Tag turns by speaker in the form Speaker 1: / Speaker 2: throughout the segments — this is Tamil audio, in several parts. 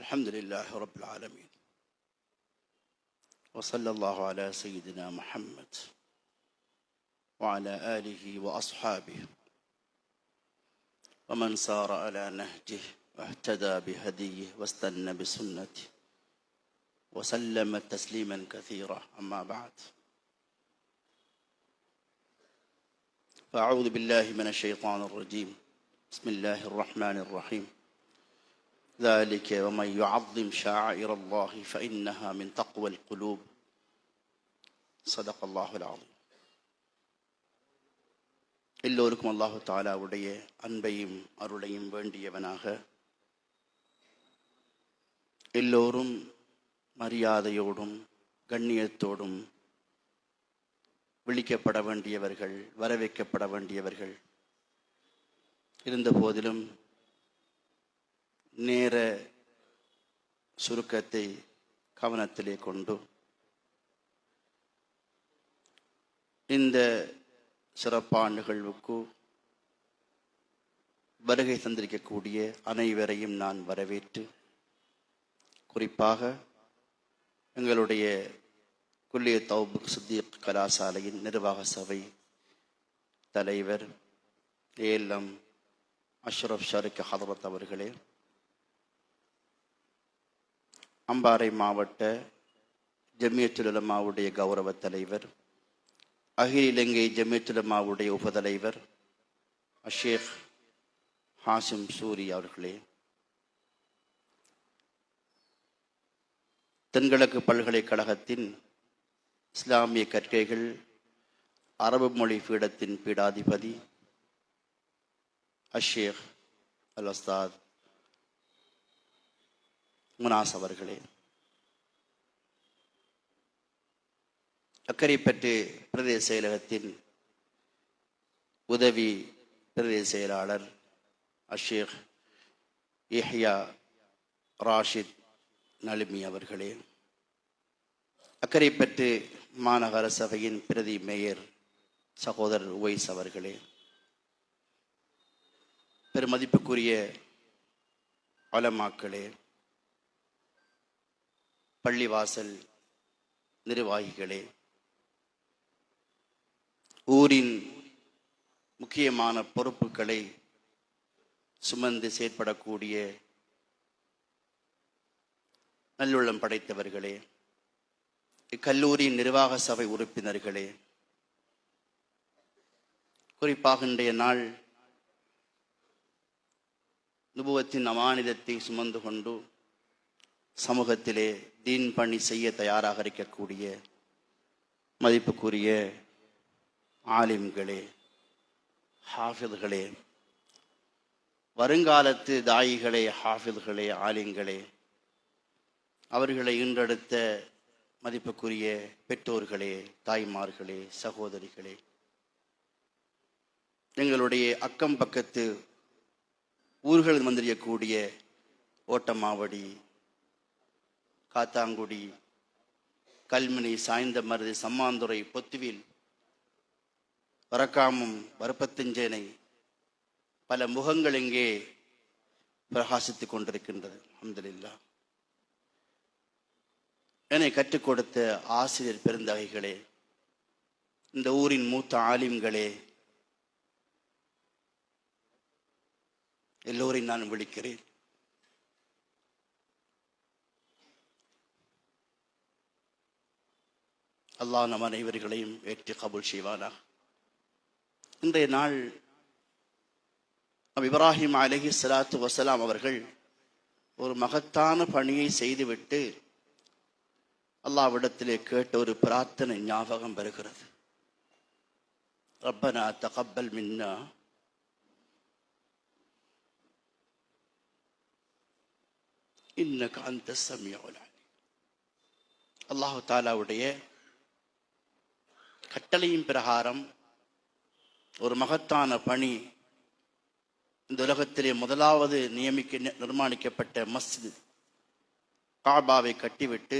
Speaker 1: الحمد لله رب العالمين وصلى الله على سيدنا محمد وعلى آله وأصحابه ومن سار على نهجه واهتدى بهديه واستنى بسنته وسلم تسليما كثيرا. أما بعد، فأعوذ بالله من الشيطان الرجيم. بسم الله الرحمن الرحيم. ذلك ومن يعظم شعائر الله فإنها من تقوى القلوب. صدق الله العظيم. எல்லோருக்கும் அல்லாஹு தஆலாவுடைய அன்பையும் அருளையும் வேண்டியவனாக, எல்லோரும் மரியாதையோடும் கண்ணியத்தோடும் விழிக்கப்பட வேண்டியவர்கள், வரவேற்கப்பட வேண்டியவர்கள் இருந்த போதிலும் நேர சுருக்கத்தை கவனத்திலே கொண்டு இந்த சிறப்பான நிகழ்வுக்கு வருகை தந்திருக்கக்கூடிய அனைவரையும் நான் வரவேற்று, குறிப்பாக எங்களுடைய குல்லிய தௌபுக் சித்திக் கலாசாலையின் நிர்வாக சபை தலைவர் ஏஎல்எம் அஷ்ரஃப் ஷரீக் ஹதரத் அவர்களே, அம்பாறை மாவட்ட ஜமியத்துல் உலமாவுடைய கௌரவ தலைவர், அகில இலங்கை ஜமியத்துல் உலமாவுடைய உபதலைவர் ஷேக் ஹாசிம் சூரி அவர்களே, தென்கிழக்கு பல்கலைக்கழகத்தின் இஸ்லாமிய கற்கைகள் அரபு மொழி பீடத்தின் பீடாதிபதி ஷேக் அல் உஸ்தாத் முனாஸ் அவர்களே, அக்கரைப்பற்று பிரதேச செயலகத்தின் உதவி பிரதேச செயலாளர் ஷேக் யஹ்யா ராஷித் நலிமி அவர்களே, அக்கரைப்பற்று மாநகர சபையின் பிரதி மேயர் சகோதரர் உவைஸ் அவர்களே, பெருமதிப்புக்குரிய உலமாக்களே, பள்ளிவாசல் நிர்வாகிகளே, ஊரின் முக்கியமான பொறுப்புகளை சுமந்து செயற்படக்கூடிய நல்லுள்ளம் படைத்தவர்களே, இக்கல்லூரியின் நிர்வாக சபை உறுப்பினர்களே, குறிப்பாக இன்றைய நாள் நுபுவத்தின் அமானிதத்தை சுமந்து கொண்டு சமூகத்திலே தீன் பணி செய்ய தயாராக இருக்கக்கூடிய மதிப்புக்குரிய ஆலிம்களே, ஹாஃபில்களே, வருங்காலத்து தாயிகளே, ஹாஃபில்களே, ஆலிம்களே, அவர்களை ஈன்றெடுத்த மதிப்புக்குரிய பெற்றோர்களே, தாய்மார்களே, சகோதரிகளே, எங்களுடைய அக்கம் பக்கத்து ஊர்களில் வந்திருக்கக்கூடிய ஓட்டமாவடி, காத்தாங்குடி, கல்முனை, சாய்ந்தமருது, சம்மாந்துறை, பொத்துவில், வரக்காமம், வரப்பத்தஞ்சேனை, பல முகங்கள் இங்கே பிரகாசித்துக் கொண்டிருக்கின்றது. அல்ஹம்துலில்லாஹ். என்னை கற்றுக் கொடுத்த ஆசிரியர் பெருந்தகைகளே, இந்த ஊரின் மூத்த ஆலிம்களே, எல்லோரையும் நான் விழிக்கிறேன். அல்லாஹ் நம் அனைவர்களையும் ஏற்று கபூல் செய்வானா. இன்றைய நாள் இப்ராஹிம் அலைஹிஸ்ஸலாத்து வஸலாம் அவர்கள் ஒரு மகத்தான பணியை செய்துவிட்டு அல்லாஹ்விடத்திலே கேட்ட ஒரு பிரார்த்தனை ஞாபகம் வருகிறது. ரப்பனா தகப்பல் மின்னா இன்னக அன்த ஸமீஉல் அலீம். அல்லாஹ் தஆலாவுடைய கட்டளையின் பிரகாரம் ஒரு மகத்தான பணி, இந்த உலகத்திலே முதலாவது நிர்மாணிக்கப்பட்ட மஸ்ஜித் காபாவை கட்டிவிட்டு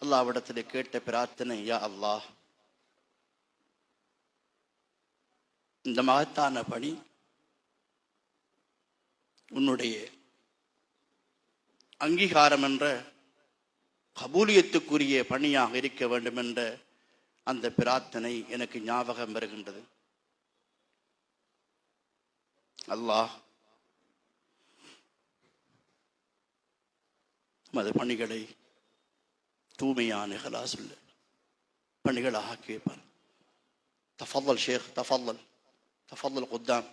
Speaker 1: அல்லாஹ்விடத்திலே கேட்ட பிரார்த்தனை, யா அல்லாஹ், இந்த மகத்தான பணி உன்னுடைய அங்கீகாரம் என்ற கபூலியத்துக்குரிய பணியாக இருக்க வேண்டும் என்ற அந்த பிரார்த்தனை எனக்கு ஞாபகம் வருகின்றது. அல்லாஹ் நமது பணிகளை தூய்மையான இஹ்லாஸுள்ள பணிகளாக ஆக்கி வைப்பார். தஃபضل ஷேக், தஃபضل قدام.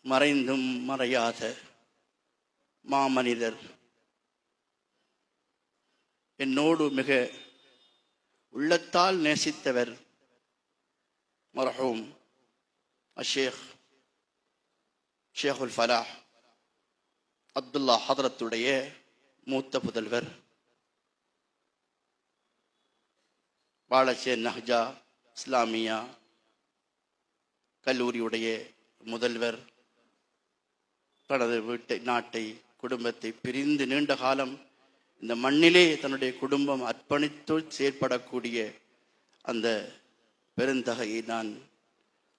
Speaker 1: மறைந்தும் மறையாத மாமனிதர், என்னோடு மிக உள்ளத்தால் நேசித்தவர் மர்ஹூம் ஷேகுல் ஃபலாஹ் அப்துல்லா ஹதரத்துடைய மூத்த புதல்வர், வாழச்சேர் நஹ்ஜா இஸ்லாமியா கல்லூரியுடைய முதல்வர், தனது வீட்டை, நாட்டை, குடும்பத்தை பிரிந்து நீண்ட காலம் இந்த மண்ணிலே தன்னுடைய குடும்பம் அர்ப்பணித்து செயற்படக்கூடிய அந்த பெருந்தகையை நான்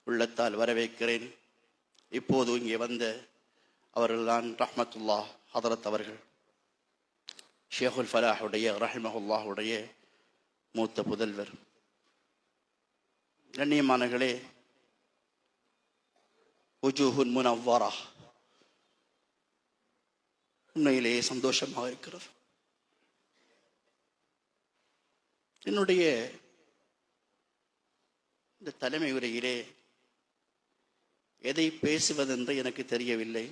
Speaker 1: உள்ளத்தால் வரவேற்கிறேன். இப்போது இங்கே வந்த அவர்கள்தான் ரஹ்மத்துல்லா ஹதரத் அவர்கள், ஷேகுல் ஃபலாஹுடைய ரஹிமஹுல்லாஹுடைய மூத்த புதல்வர். கண்ணியமானங்களே, உஜூஹுன் முனவ்வரா, உண்மையிலேயே சந்தோஷமாக இருக்கிறது. என்னுடைய இந்த தலைமை உரையிலே எதை பேசுவதென்று எனக்கு தெரியவில்லை.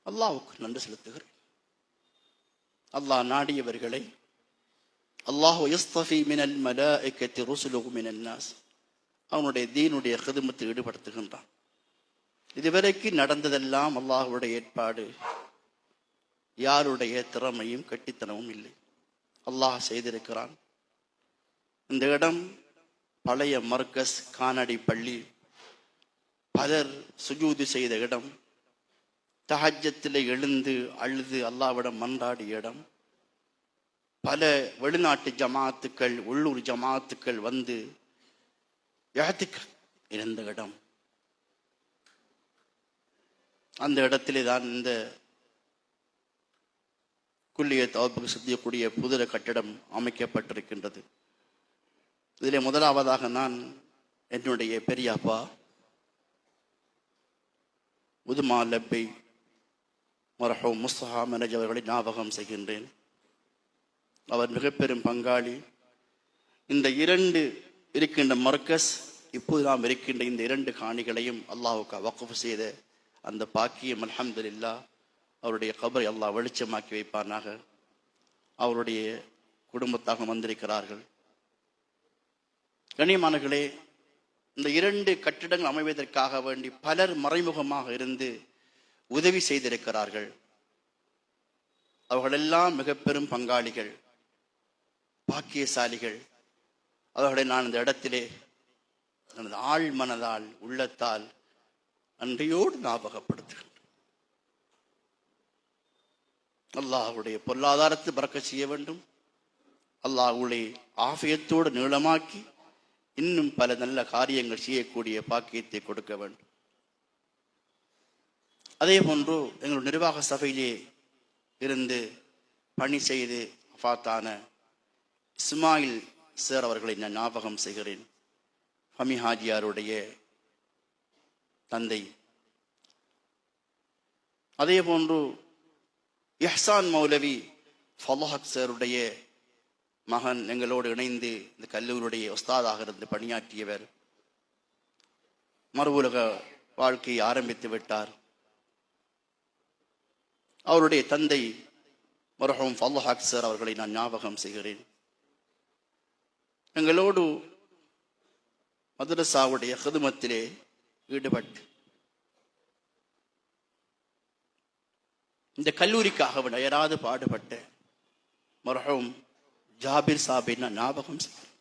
Speaker 1: அல்லாஹ்வுக்கு நன்றி செலுத்துகிறேன். அல்லாஹ் நாடியவர்களை அல்லாஹு யஸ்தஃபி மினல் மலாயிகத்தி ருசுலுஹு மினன் நாஸ், அவனுடைய தீனுடைய கிதுமத்தில் ஈடுபடுத்துகின்றான். இதுவரைக்கும் நடந்ததெல்லாம் அல்லாஹ்வுடைய ஏற்பாடு, யாருடைய திறமையும் கட்டித்தனமும் இல்லை, அல்லாஹ் செய்திருக்கிறான். இந்த இடம் பழைய மர்கஸ் கானடி பள்ளி, பலர் சுஜூது செய்த இடம், தஹஜ்ஜத்தில் எழுந்து அழுது அல்லாஹ்விடம் மன்றாடிய இடம், பல வெளிநாட்டு ஜமாத்துக்கள், உள்ளூர் ஜமாத்துக்கள் வந்து இருந்த இடம். அந்த இடத்திலே தான் இந்த குல்லியத் அபூபக்கர் சித்திக்குடைய புதிய கட்டிடம் அமைக்கப்பட்டிருக்கின்றது. இதிலே முதலாவதாக நான் என்னுடைய பெரியப்பா உதுமா லப்பை மர்ஹூம் முஸ்தஹா மனஜ் அவர்களை ஞாபகம் செய்கின்றேன். அவர் மிக பெரும் பங்காளி. இந்த இரண்டு இருக்கின்ற மர்கஸ், இப்போது நாம் இருக்கின்ற இந்த இரண்டு காணிகளையும் அல்லாஹ்வுக்கு வக்ஃப் செய்த அந்த பாக்கியம், அல்ஹம்துலில்லாஹ். அவருடைய கபரை அல்லாஹ் வெளிச்சமாக்கி வைப்பானாக. அவருடைய குடும்பத்தாக வந்திருக்கிறார்கள். கண்ணியமானவர்களே, இந்த இரண்டு கட்டிடங்கள் அமைவதற்காக வேண்டி பலர் மறைமுகமாக இருந்து உதவி செய்திருக்கிறார்கள். அவர்களெல்லாம் மிக பெரும் பங்காளிகள், பாக்கியசாலிகள். அவர்களை நான் இந்த இடத்திலே எனது ஆழ் மனதால், உள்ளத்தால் நன்றியோடு ஞாபகப்படுத்துகிறேன். அல்லாஹ்வுடைய பொருளாதாரத்தை பறக்கச் செய்ய வேண்டும். அல்லாஹ்வுடைய ஆஃபியத்தோடு நீளமாக்கி இன்னும் பல நல்ல காரியங்கள் செய்யக்கூடிய பாக்கியத்தை கொடுக்க வேண்டும். அதே போன்று எங்களுடைய நிர்வாக சபையிலே இருந்து பணி செய்து வஃபாத்தான இஸ்மாயில் சார் அவர்களை நான் ஞாபகம் செய்கிறேன். ஃபமி ஹாஜியாருடைய தந்தை. அதே போன்று இஹ்சான் மௌலவி ஃபலாஹ் சாருடைய மகன் எங்களோடு இணைந்து இந்த கல்லூரியுடைய உஸ்தாதாக இருந்து பணியாற்றியவர். மறுவுலக வாழ்க்கையை ஆரம்பித்து விட்டார். அவருடைய தந்தை மர்ஹூம் ஃபலாஹ் சார் அவர்களை நான் ஞாபகம் செய்கிறேன். எங்களோடு மதரசாவுடைய ஹிதுமத்திலே ஈடுபட்டு இந்த கல்லூரிக்காக அயராது பாடுபட்ட மர்ஹூம் ஜாபிர் சாபை நான் ஞாபகம் செய்கிறேன்.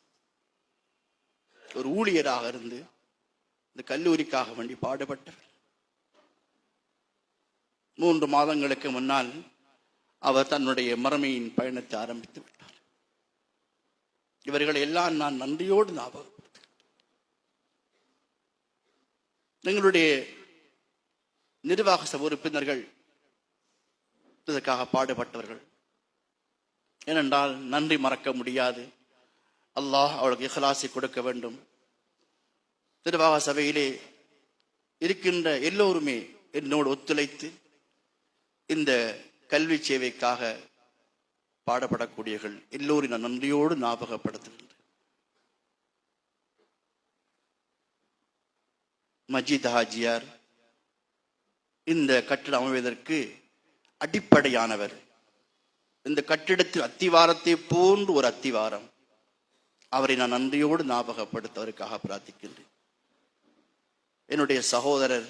Speaker 1: ஒரு ஊழியராக இருந்து இந்த கல்லூரிக்காக வேண்டி பாடுபட்டவர். 3 மாதங்களுக்கு முன்னால் அவர் தன்னுடைய மறுமையின் பயணத்தை ஆரம்பித்து விட்டார். இவர்களை எல்லாம் நான் நன்றியோடு ஞாபகப்படுத்துகிறேன். எங்களுடைய நிர்வாக சபை உறுப்பினர்கள் இதற்காக பாடுபட்டவர்கள். ஏனென்றால் நன்றி மறக்க முடியாது. அல்லாஹ் அவளுக்கு இஹ்லாஸை கொடுக்க வேண்டும். நிர்வாக சபையிலே இருக்கின்ற எல்லோருமே என்னோடு ஒத்துழைத்து இந்த கல்வி சேவைக்காக பாடப்படக்கூடியவர்கள் எல்லோரும் நான் நன்றியோடு ஞாபகப்படுத்துகின்றேன். மஜீத் ஹாஜியார் இந்த கட்டிடம் அமைவதற்கு அடிப்படையானவர். இந்த கட்டிடத்தில் அத்திவாரத்தை போன்று ஒரு அத்திவாரம். அவரை நான் நன்றியோடு ஞாபகப்படுத்துவதற்காக பிரார்த்திக்கின்றேன். என்னுடைய சகோதரர்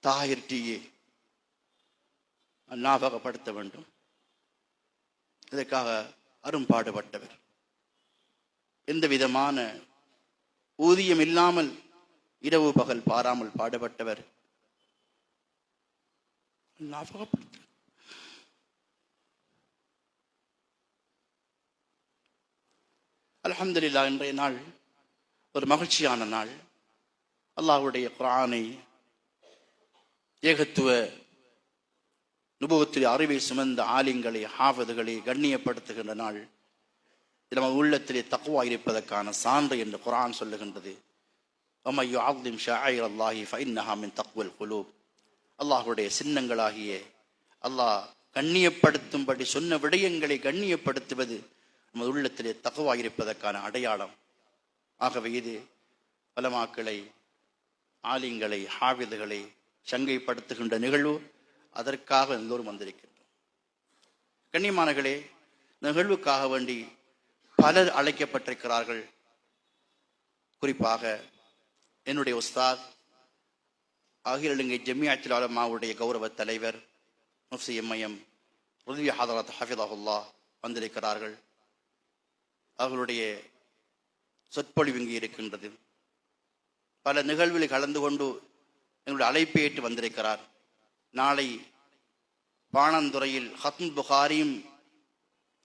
Speaker 1: தாஹிர் டிஏ ஞாபகப்படுத்த வேண்டும். இதற்காக அரும்பாடுபட்டவர். எந்த விதமான ஊதியம் இல்லாமல் இரவு பகல் பாராமல் பாடுபட்டவர். ஞாபகப்படுத்த அல்ஹம்துலில்லாஹ். இன்றைய நாள் ஒரு மகிழ்ச்சியான நாள். அல்லாஹ்வுடைய குர்ஆனை ஏகத்துவ நுபுவத்துடைய அறிவை சுமந்த ஆலிம்களை ஹாஃபிதுகளை கண்ணியப்படுத்துகின்ற நாள். இது நம்ம உள்ளத்திலே தக்வா இருப்பதற்கான சான்று என்று குர்ஆன் சொல்லுகின்றது. வமன் யுஅzzிம் ஷஆயிர அல்லாஹி ஃபஇன்னஹா மின் தக்வல் குலூப். அல்லாஹ்வுடைய சின்னங்களாகிய அல்லாஹ் கண்ணியப்படுத்தும்படி சொன்ன விடயங்களை கண்ணியப்படுத்துவது நமது உள்ளத்திலே தக்வா இருப்பதற்கான அடையாளம். ஆகவே இது உலமாக்களை ஆலிம்களை ஹாஃபிதுகளை சங்கைப்படுத்துகின்ற நிகழ்வு. அதற்காக எல்லோரும் வந்திருக்கின்றோம். கண்ணியமானவர்களே, நிகழ்வுக்காக வேண்டி பலர் அழைக்கப்பட்டிருக்கிறார்கள். குறிப்பாக என்னுடைய உஸ்தாத் அகில இலங்கை ஜமியத்துல் உலமாவுடைய கௌரவ தலைவர் முஃப்தி எம்ஐஎம் ருத்வி ஹதரத் ஹஃபிதஹுல்லாஹ் வந்திருக்கிறார்கள். அவர்களுடைய சொற்பொழிவு இங்கே இருக்கின்றது. பல நிகழ்வுகளில் கலந்து கொண்டு எங்களுடைய அழைப்பை ஏற்று வந்திருக்கிறார். நாளை பாணந்துறையில் ஹத்ம் புகாரியும்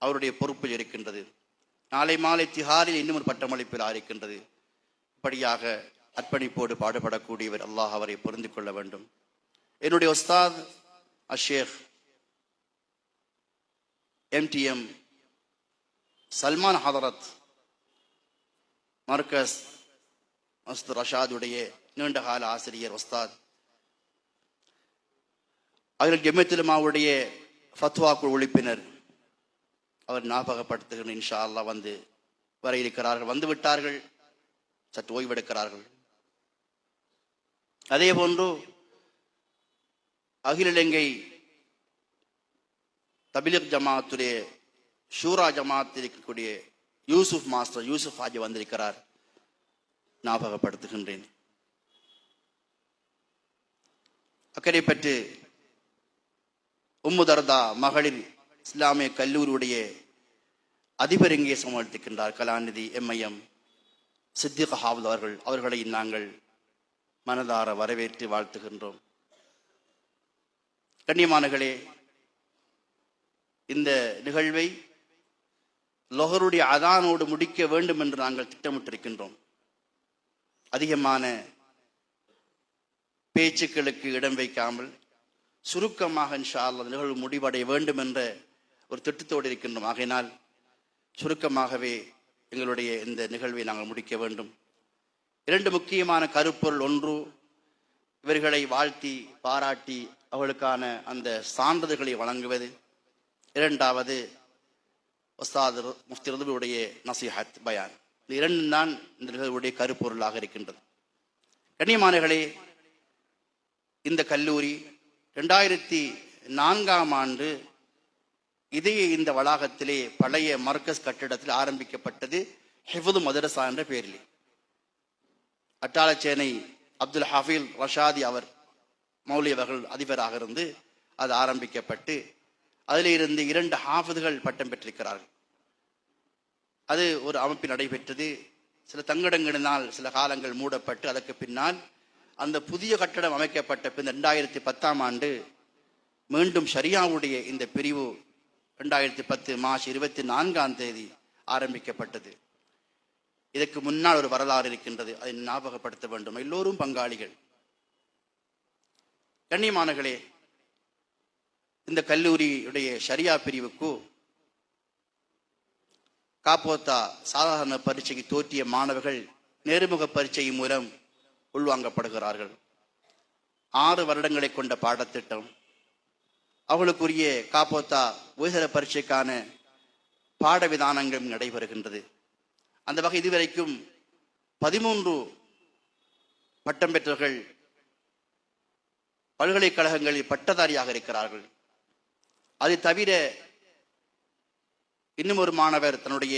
Speaker 1: அவருடைய பொறுப்பில் இருக்கின்றது. நாளை மாலை திஹாரில் இன்னும் ஒரு பட்டமளிப்பில் இருக்கின்றது. இப்படியாக அர்ப்பணிப்போடு பாடுபடக்கூடியவர். அல்லாஹ் அவரை பொருந்திக் கொள்ள வேண்டும். என்னுடைய உஸ்தாத் அஷேக் எம்டிஎம் சல்மான் ஹதரத் மர்கஸ் மஸ்து ரஷாதுடைய நீண்டகால ஆசிரியர் உஸ்தாத் அவர்கள் ஜமியத்துல் உலமாவுடைய ஃபத்வா குழு உறுப்பினர். அவர் ஞாபகப்படுத்துகிற இன்ஷா அல்லாஹ் வந்து வர இருக்கிறார்கள். வந்து விட்டார்கள், சற்று ஓய்வெடுக்கிறார்கள். அதே போன்று அகில இலங்கை தபிலிக் ஜமாத்துடைய ஷூரா ஜமாத்தில் இருக்கக்கூடிய யூசுப் மாஸ்டர் யூசுப் ஹாஜி வந்திருக்கிறார். ஞாபகப்படுத்துகின்றேன். அக்கரைப்பற்று உம்மு தர்தா மகளிர் இஸ்லாமிய கல்லூரியுடைய அதிபர் இங்கே சமாளித்திருக்கின்றார். கலாநிதி எம்ஐஎம் சித்திக் ஹாஃபித் அவர்களை நாங்கள் மனதார வரவேற்று வாழ்த்துகின்றோம். கண்ணியமானவர்களே, இந்த நிகழ்வை லொஹருடைய அதானோடு முடிக்க வேண்டும் என்று நாங்கள் திட்டமிட்டிருக்கின்றோம். அதிகமான பேச்சுக்களுக்கு இடம் வைக்காமல் சுருக்கமாக இன்ஷா அல்லாஹ் நிகழ்வு முடிவடைய வேண்டும் என்ற ஒரு திட்டத்தோடு இருக்கின்றோம். ஆகையினால் சுருக்கமாகவே எங்களுடைய இந்த நிகழ்வை நாங்கள் முடிக்க வேண்டும். இரண்டு முக்கியமான கருப்பொருள். ஒன்று, இவர்களை வாழ்த்தி பாராட்டி அவர்களுக்கான அந்த சான்றிதழ்களை வழங்குவது. இரண்டாவது, உஸ்தாத் முஃப்தி ருதுவியுடைய நசீஹத் பயான். இந்த இரண்டு தான் இந்த நிகழ்வுடைய கருப்பொருளாக இருக்கின்றது. கண்ணியமானவர்களே, இந்த கல்லூரி 2004ஆம் ஆண்டு இதே இந்த வளாகத்திலே பழைய மர்கஸ் கட்டிடத்தில் ஆரம்பிக்கப்பட்டது. ஹிஃபுது மதரசா என்ற பெயரிலே அட்டாளச்சேனை அப்துல் ஹஃபீல் ரஷாதி அவர் மௌலி அவர்கள் அதிபராக இருந்து அது ஆரம்பிக்கப்பட்டு அதில் இருந்து 2 ஹாஃபிதுகள் பட்டம் பெற்றிருக்கிறார்கள். அது ஒரு அமைப்பில் நடைபெற்றது. சில தங்கடங்களினால் சில காலங்கள் மூடப்பட்டு அதற்கு பின்னால் அந்த புதிய கட்டடம் அமைக்கப்பட்ட பின் 2010ஆம் ஆண்டு மீண்டும் ஷரியாவுடைய இந்த பிரிவு 2010 மார்ச் 24ஆம் தேதி ஆரம்பிக்கப்பட்டது. இதற்கு முன்னால் ஒரு வரலாறு இருக்கின்றது, அதை ஞாபகப்படுத்த வேண்டும். எல்லோரும் பங்காளிகள். கண்ணியமானகளே, இந்த கல்லூரியுடைய ஷரியா பிரிவுக்கு காப்போத்தா சாதாரண பரீட்சைக்கு தோற்றிய மாணவர்கள் நேர்முக பரீட்சை மூலம் உள்வாங்கப்படுகிறார்கள். 6 வருடங்களை கொண்ட பாடத்திட்டம். அவர்களுக்குரிய காப்போத்தா உயர்தர பரீட்சைக்கான பாட விதானங்களும் நடைபெறுகின்றது. அந்த வகை இதுவரைக்கும் 13 பட்டம் பெற்றவர்கள் பல்கலைக்கழகங்களில் பட்டதாரியாக இருக்கிறார்கள். அது தவிர இன்னும் ஒரு மாணவர் தன்னுடைய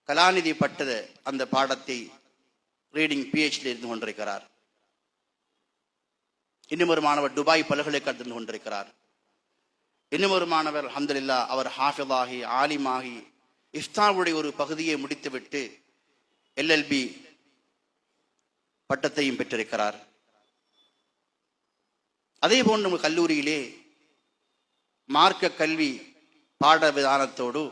Speaker 1: கலாநிதி பட்டத அந்த பாடத்தை ரீடிங் PhD இருந்து கொண்டிருக்கிறார். இன்னும் ஒரு மாணவர் துபாய் பல்கலைக்கழகத்தில் இருந்து கொண்டிருக்கிறார். இன்னும் ஒரு மாணவர் அல்ஹம்துலில்லாஹ் அவர் ஹாஃபிதாகி ஆலிமாகி இஃப்தாவுடைய ஒரு பகுதியை முடித்துவிட்டு LLB பட்டத்தையும் பெற்றிருக்கிறார். அதே போன்று நம்ம கல்லூரியிலே மார்க்க கல்வி பாட விதானத்தோடு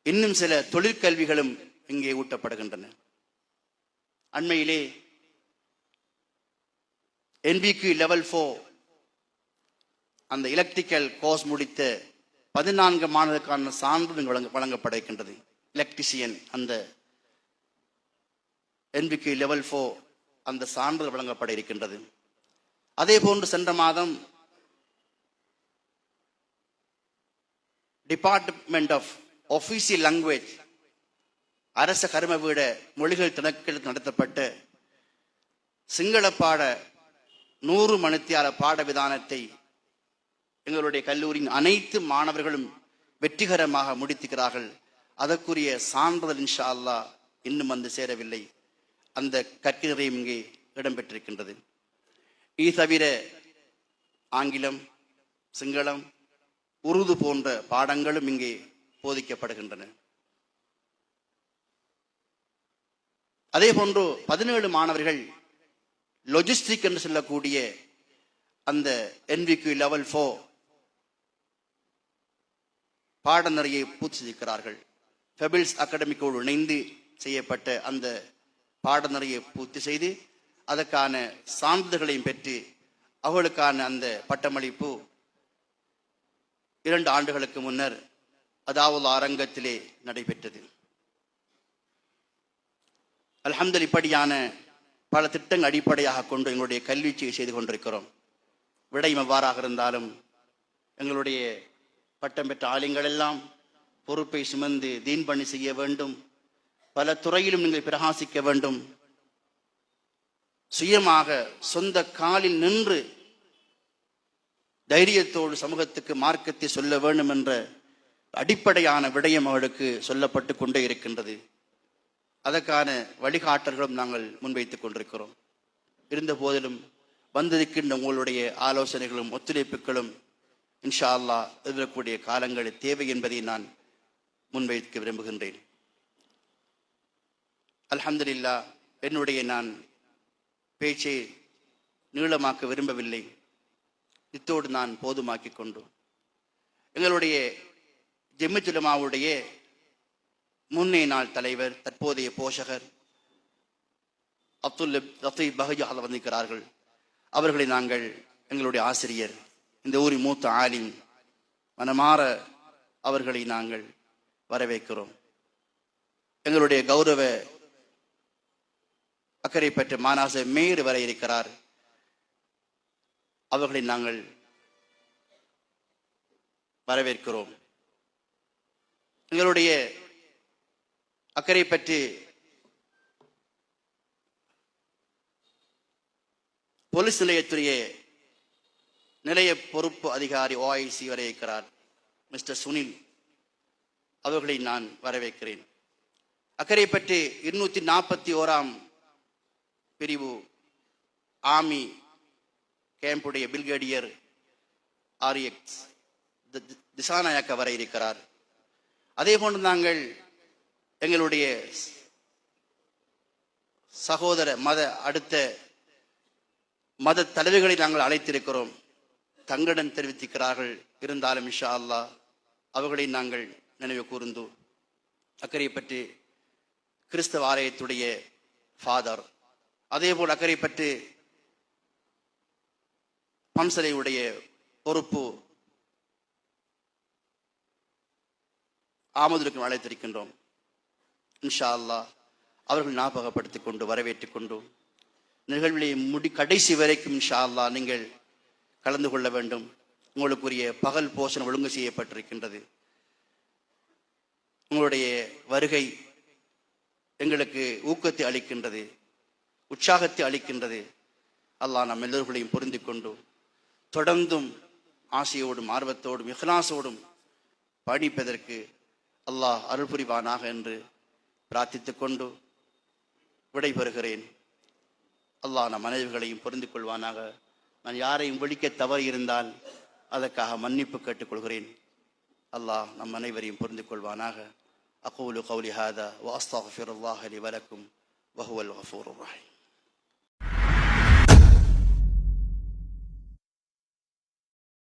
Speaker 1: இன்னும் சில தொழிற்கல்விகளும் இங்கே ஊட்டப்படுகின்றன. அண்மையிலே NBQ லெவல் 4 அந்த எலக்ட்ரிக்கல் கோர்ஸ் முடித்த 14 மாணவர்களுக்கான சான்று வழங்கப்பட இருக்கின்றது. எலக்ட்ரிஷியன் அந்த NBQ லெவல் 4 அந்த சான்று வழங்கப்பட இருக்கின்றது. அதே போன்று சென்ற மாதம் டிபார்ட்மெண்ட் ஆஃப் ஆஃபீஷியல் லாங்குவேஜ் அரச கர்ம வீட மொழிகள் திணைக்களத்தில் நடத்தப்பட்ட சிங்கள பாட 100 மணித்தியால பாட விதானத்தை எங்களுடைய கல்லூரியின் அனைத்து மாணவர்களும் வெற்றிகரமாக முடித்துக்கிறார்கள். அதற்குரிய சான்றிதழ் இன்ஷா அல்லாஹ் இன்னும் வந்து சேரவில்லை. அந்த கற்கையும் இங்கே இடம்பெற்றிருக்கின்றது. இது தவிர ஆங்கிலம், சிங்களம், உருது போன்ற பாடங்களும் இங்கே போதிக்கப்படுகின்றன. அதே போன்று 17 மாணவர்கள் லொஜிஸ்டிக் என்று சொல்லக்கூடிய அந்த NVQ லெவல் 4 பாடநெறியை பூர்த்தி செய்திருக்கிறார்கள். ஃபெபிள்ஸ் அகாடமிக்கோடு இணைந்து செய்யப்பட்ட அந்த பாடநெறியை பூர்த்தி செய்து அதற்கான சான்றிதழ்களையும் பெற்று அவர்களுக்கான அந்த பட்டமளிப்பு 2 ஆண்டுகளுக்கு முன்னர் அதாவது அரங்கத்திலே நடைபெற்றது. அல்ஹம்துலில்லாஹ் இப்படியான பல திட்டங்கள் அடிப்படையாக கொண்டு எங்களுடைய கல்வியை செய்து கொண்டிருக்கிறோம். விடயம் எவ்வாறாக இருந்தாலும் எங்களுடைய பட்டம் பெற்ற ஆளுங்கள் எல்லாம் பொறுப்பை சுமந்து தீன் பணி செய்ய வேண்டும். பல துறையிலும் நீங்கள் பிரகாசிக்க வேண்டும். சுயமாக சொந்த காலில் நின்று தைரியத்தோடு சமூகத்துக்கு மார்க்கத்தை சொல்ல வேண்டும் என்ற அடிப்படையான விடயம் அவர்களுக்கு சொல்லப்பட்டு கொண்டே இருக்கின்றது. அதற்கான வழிகாட்டல்களும் நாங்கள் முன்வைத்துக் கொண்டிருக்கிறோம். இருந்த போதிலும் வந்திருக்கின்ற உங்களுடைய ஆலோசனைகளும் ஒத்துழைப்புகளும் இன்ஷா அல்லாஹ் எதிர்கூடிய காலங்களில் தேவை என்பதை நான் முன்வைக்க விரும்புகின்றேன். அல்ஹம்துலில்லாஹ் என்னுடைய நான் பேச்சை நீளமாக்க விரும்பவில்லை. இத்தோடு நான் போதுமாக்கி கொண்டு எங்களுடைய ஜெமியத்துல் உலமாவுடைய முன்னே நாள் தலைவர் தற்போதைய போஷகர் அப்துல் லத்தீப் பஹஜா வந்திருக்கிறார்கள். அவர்களை நாங்கள் எங்களுடைய ஆசிரியர், இந்த ஊரின் மூத்த ஆலிம் மனமாற அவர்களை நாங்கள் வரவேற்கிறோம். எங்களுடைய கௌரவ அக்கறை பெற்ற மாநாச மேயர் வர இருக்கிறார். அவர்களை நாங்கள் வரவேற்கிறோம். எங்களுடைய அக்கறை பற்றி போலீஸ் நிலையத்துடைய நிலைய பொறுப்பு அதிகாரி OIC வர இருக்கிறார் மிஸ்டர் சுனில். அவர்களை நான் வரவேற்கிறேன். அக்கறை பற்றி 241ஆம் பிரிவு ஆர்மி கேம்புடைய பிரிகேடியர் RX திசாநாயக்க வர இருக்கிறார். அதே போன்று நாங்கள் எங்களுடைய சகோதர அடுத்த மத தலைவர்களை நாங்கள் அழைத்திருக்கிறோம். தங்களிடம் தெரிவித்திருக்கிறார்கள். இருந்தாலும் இன்ஷா அல்லாஹ் அவர்களை நாங்கள் நினைவு கூர்ந்து அக்கறை பற்றி கிறிஸ்தவ ஆலயத்துடைய ஃபாதர், அதே போல் அக்கறை பற்றி பம்சலையுடைய பொறுப்பு ஆமதுலுக்கு அழைத்திருக்கின்றோம். இன்ஷா அல்லாஹ் அவர்கள் ஞாபகப்படுத்திக் கொண்டு வரவேற்றுக் கொண்டு நிகழ்விலே கடைசி வரைக்கும் இன்ஷா அல்லாஹ் நீங்கள் கலந்து கொள்ள வேண்டும். உங்களுக்குரிய பகல் போஷணம் ஒழுங்கு செய்யப்பட்டிருக்கின்றது. உங்களுடைய வருகை எங்களுக்கு ஊக்கத்தை அளிக்கின்றது, உற்சாகத்தை அளிக்கின்றது. அல்லாஹ் நம் எல்லோர்களையும் பொருந்தி கொண்டு தொடர்ந்தும் ஆசையோடும் ஆர்வத்தோடும் இஹ்லாஸோடும் பயணிப்பதற்கு அல்லாஹ் அருள் புரிவானாக என்று பிரார்த்தித்துக் கொண்டு விடைபெறுகிறேன். அல்லாஹ் நம் அனைவர்களையும் பொருந்தி கொள்வானாக. நான் யாரையும் விழிக்க தவறு இருந்தால் அதற்காக மன்னிப்பு கேட்டுக்கொள்கிறேன். அல்லாஹ் நம் அனைவரையும் பொருந்திக் கொள்வானாக. அகூலு கௌலி ஹாதா வ அஸ்தக்ஃபிருல்லாஹ லி வ லக்கும் வ ஹுவல் கஃபூருர் ரஹீம்.